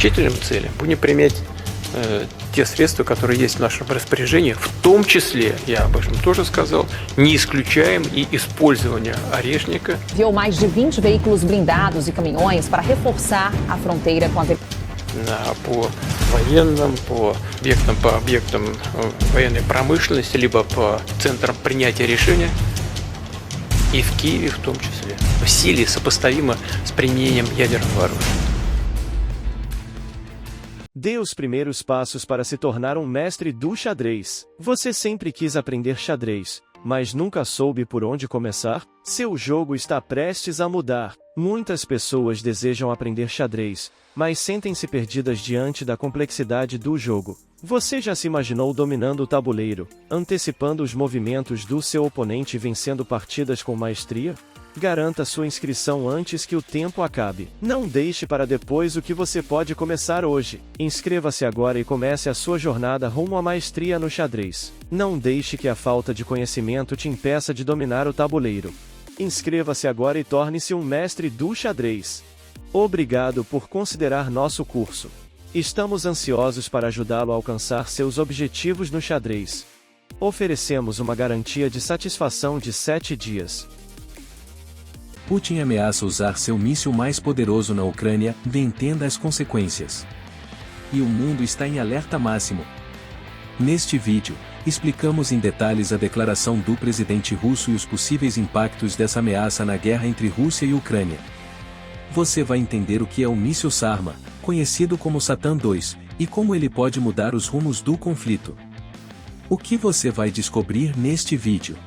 значительным целям, будем применять те средства, которые есть в нашем распоряжении, в том числе, я об этом тоже сказал, не исключаем и использование орешника. Enviou mais de 20 veículos blindados e caminhões para reforçar a fronteira com a По военным, по объектам военной промышленности, либо по центрам принятия решения, и в Киеве в том числе, в силе сопоставимо с применением ядерного оружия. Dê os primeiros passos para se tornar um mestre do xadrez. Você sempre quis aprender xadrez, mas nunca soube por onde começar? Seu jogo está prestes a mudar. Muitas pessoas desejam aprender xadrez, mas sentem-se perdidas diante da complexidade do jogo. Você já se imaginou dominando o tabuleiro, antecipando os movimentos do seu oponente e vencendo partidas com maestria? Garanta sua inscrição antes que o tempo acabe. Não deixe para depois o que você pode começar hoje. Inscreva-se agora e comece a sua jornada rumo à maestria no xadrez. Não deixe que a falta de conhecimento te impeça de dominar o tabuleiro. Inscreva-se agora e torne-se um mestre do xadrez. Obrigado por considerar nosso curso. Estamos ansiosos para ajudá-lo a alcançar seus objetivos no xadrez. Oferecemos uma garantia de satisfação de 7 dias. Putin ameaça usar seu míssil mais poderoso na Ucrânia, entenda as consequências. E o mundo está em alerta máximo. Neste vídeo, explicamos em detalhes a declaração do presidente russo e os possíveis impactos dessa ameaça na guerra entre Rússia e Ucrânia. Você vai entender o que é o míssil Sarma, conhecido como Satan II, e como ele pode mudar os rumos do conflito. O que você vai descobrir neste vídeo?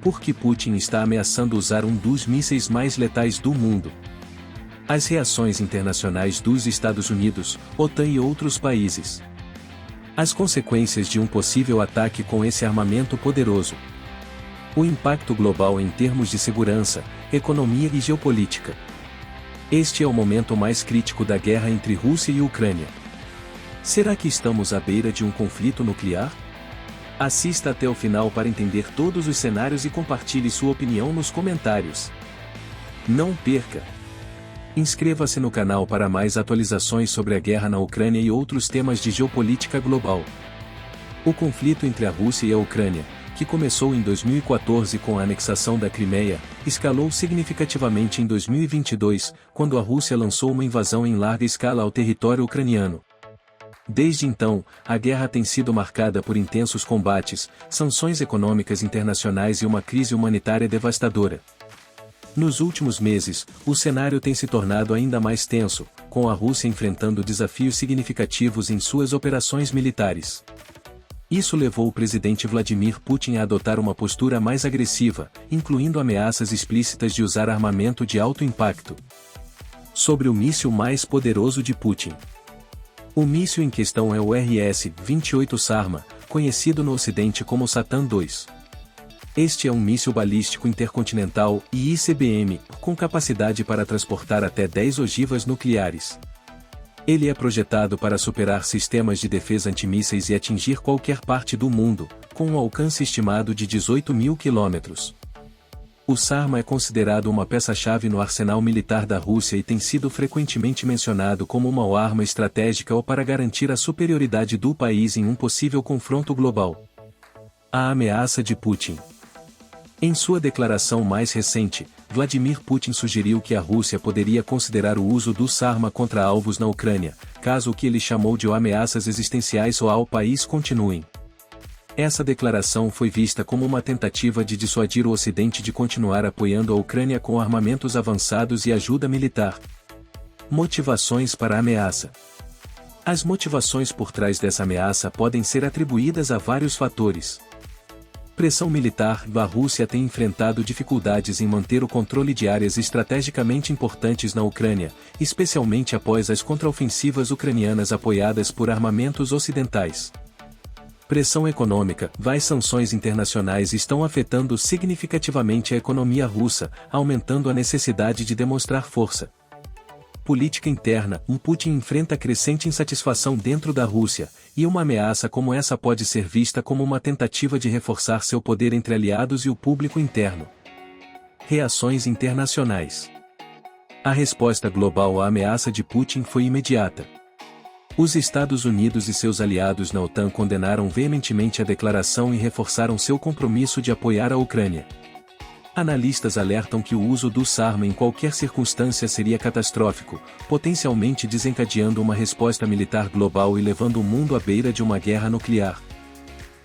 Por que Putin está ameaçando usar um dos mísseis mais letais do mundo? As reações internacionais dos Estados Unidos, OTAN e outros países. As consequências de um possível ataque com esse armamento poderoso. O impacto global em termos de segurança, economia e geopolítica. Este é o momento mais crítico da guerra entre Rússia e Ucrânia. Será que estamos à beira de um conflito nuclear? Assista até o final para entender todos os cenários e compartilhe sua opinião nos comentários. Não perca! Inscreva-se no canal para mais atualizações sobre a guerra na Ucrânia e outros temas de geopolítica global. O conflito entre a Rússia e a Ucrânia, que começou em 2014 com a anexação da Crimeia, escalou significativamente em 2022, quando a Rússia lançou uma invasão em larga escala ao território ucraniano. Desde então, a guerra tem sido marcada por intensos combates, sanções econômicas internacionais e uma crise humanitária devastadora. Nos últimos meses, o cenário tem se tornado ainda mais tenso, com a Rússia enfrentando desafios significativos em suas operações militares. Isso levou o presidente Vladimir Putin a adotar uma postura mais agressiva, incluindo ameaças explícitas de usar armamento de alto impacto. Sobre o míssil mais poderoso de Putin. O míssil em questão é o RS-28 Sarma, conhecido no Ocidente como Satan II. Este é um míssil balístico intercontinental e ICBM, com capacidade para transportar até 10 ogivas nucleares. Ele é projetado para superar sistemas de defesa antimísseis e atingir qualquer parte do mundo, com um alcance estimado de 18 mil quilômetros. O Sarma é considerado uma peça-chave no arsenal militar da Rússia e tem sido frequentemente mencionado como uma arma estratégica ou para garantir a superioridade do país em um possível confronto global. A ameaça de Putin. Em sua declaração mais recente, Vladimir Putin sugeriu que a Rússia poderia considerar o uso do Sarma contra alvos na Ucrânia, caso o que ele chamou de ameaças existenciais ao país continuem. Essa declaração foi vista como uma tentativa de dissuadir o Ocidente de continuar apoiando a Ucrânia com armamentos avançados e ajuda militar. Motivações para a ameaça. As motivações por trás dessa ameaça podem ser atribuídas a vários fatores. Pressão militar. A Rússia tem enfrentado dificuldades em manter o controle de áreas estrategicamente importantes na Ucrânia, especialmente após as contraofensivas ucranianas apoiadas por armamentos ocidentais. Pressão econômica. As sanções internacionais estão afetando significativamente a economia russa, aumentando a necessidade de demonstrar força. Política interna. Putin enfrenta crescente insatisfação dentro da Rússia, e uma ameaça como essa pode ser vista como uma tentativa de reforçar seu poder entre aliados e o público interno. Reações internacionais. A resposta global à ameaça de Putin foi imediata. Os Estados Unidos e seus aliados na OTAN condenaram veementemente a declaração e reforçaram seu compromisso de apoiar a Ucrânia. Analistas alertam que o uso do SARMA em qualquer circunstância seria catastrófico, potencialmente desencadeando uma resposta militar global e levando o mundo à beira de uma guerra nuclear.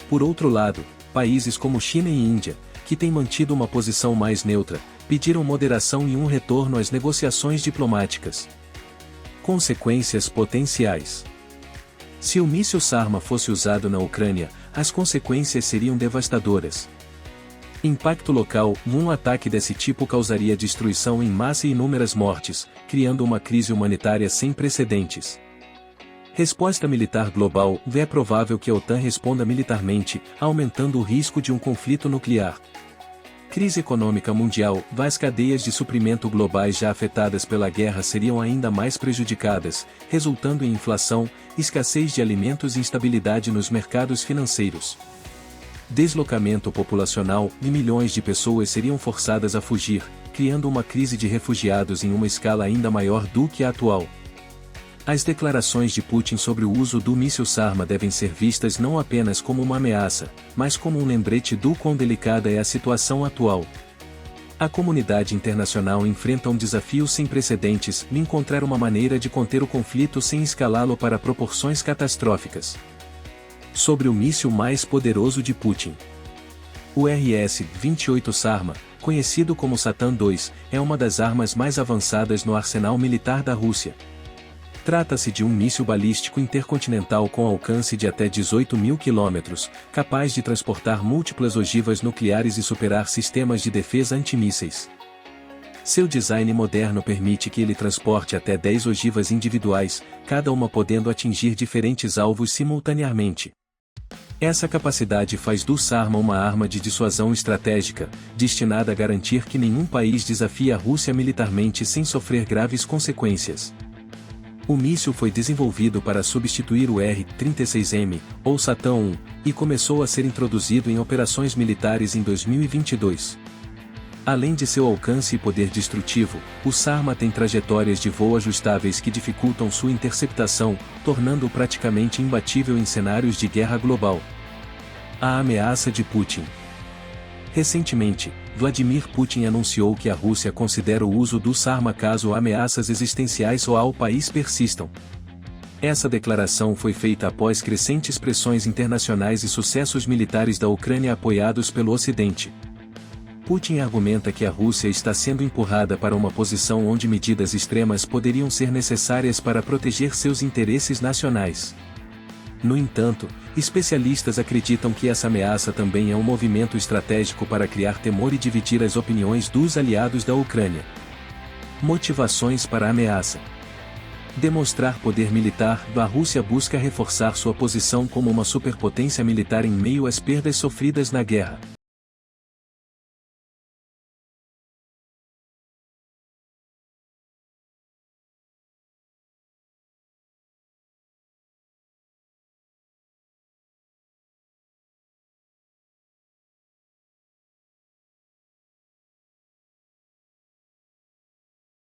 Por outro lado, países como China e Índia, que têm mantido uma posição mais neutra, pediram moderação e um retorno às negociações diplomáticas. Consequências potenciais. Se o míssil SARMA fosse usado na Ucrânia, as consequências seriam devastadoras. Impacto local: um ataque desse tipo causaria destruição em massa e inúmeras mortes, criando uma crise humanitária sem precedentes. Resposta militar global: é provável que a OTAN responda militarmente, aumentando o risco de um conflito nuclear. Crise econômica mundial: as cadeias de suprimento globais já afetadas pela guerra seriam ainda mais prejudicadas, resultando em inflação, escassez de alimentos e instabilidade nos mercados financeiros. Deslocamento populacional: milhões de pessoas seriam forçadas a fugir, criando uma crise de refugiados em uma escala ainda maior do que a atual. As declarações de Putin sobre o uso do míssil SARMA devem ser vistas não apenas como uma ameaça, mas como um lembrete do quão delicada é a situação atual. A comunidade internacional enfrenta um desafio sem precedentes: encontrar uma maneira de conter o conflito sem escalá-lo para proporções catastróficas. Sobre o míssil mais poderoso de Putin. O RS-28 SARMA, conhecido como Satan II, é uma das armas mais avançadas no arsenal militar da Rússia. Trata-se de um míssil balístico intercontinental com alcance de até 18.000 km, capaz de transportar múltiplas ogivas nucleares e superar sistemas de defesa antimísseis. Seu design moderno permite que ele transporte até 10 ogivas individuais, cada uma podendo atingir diferentes alvos simultaneamente. Essa capacidade faz do SARMA uma arma de dissuasão estratégica, destinada a garantir que nenhum país desafie a Rússia militarmente sem sofrer graves consequências. O míssil foi desenvolvido para substituir o R-36M, ou Satan I, e começou a ser introduzido em operações militares em 2022. Além de seu alcance e poder destrutivo, o SARMA tem trajetórias de voo ajustáveis que dificultam sua interceptação, tornando-o praticamente imbatível em cenários de guerra global. A ameaça de Putin. Recentemente, Vladimir Putin anunciou que a Rússia considera o uso do SARMA caso ameaças existenciais ao país persistam. Essa declaração foi feita após crescentes pressões internacionais e sucessos militares da Ucrânia apoiados pelo Ocidente. Putin argumenta que a Rússia está sendo empurrada para uma posição onde medidas extremas poderiam ser necessárias para proteger seus interesses nacionais. No entanto, especialistas acreditam que essa ameaça também é um movimento estratégico para criar temor e dividir as opiniões dos aliados da Ucrânia. Motivações para a ameaça. Demonstrar poder militar: a Rússia busca reforçar sua posição como uma superpotência militar em meio às perdas sofridas na guerra.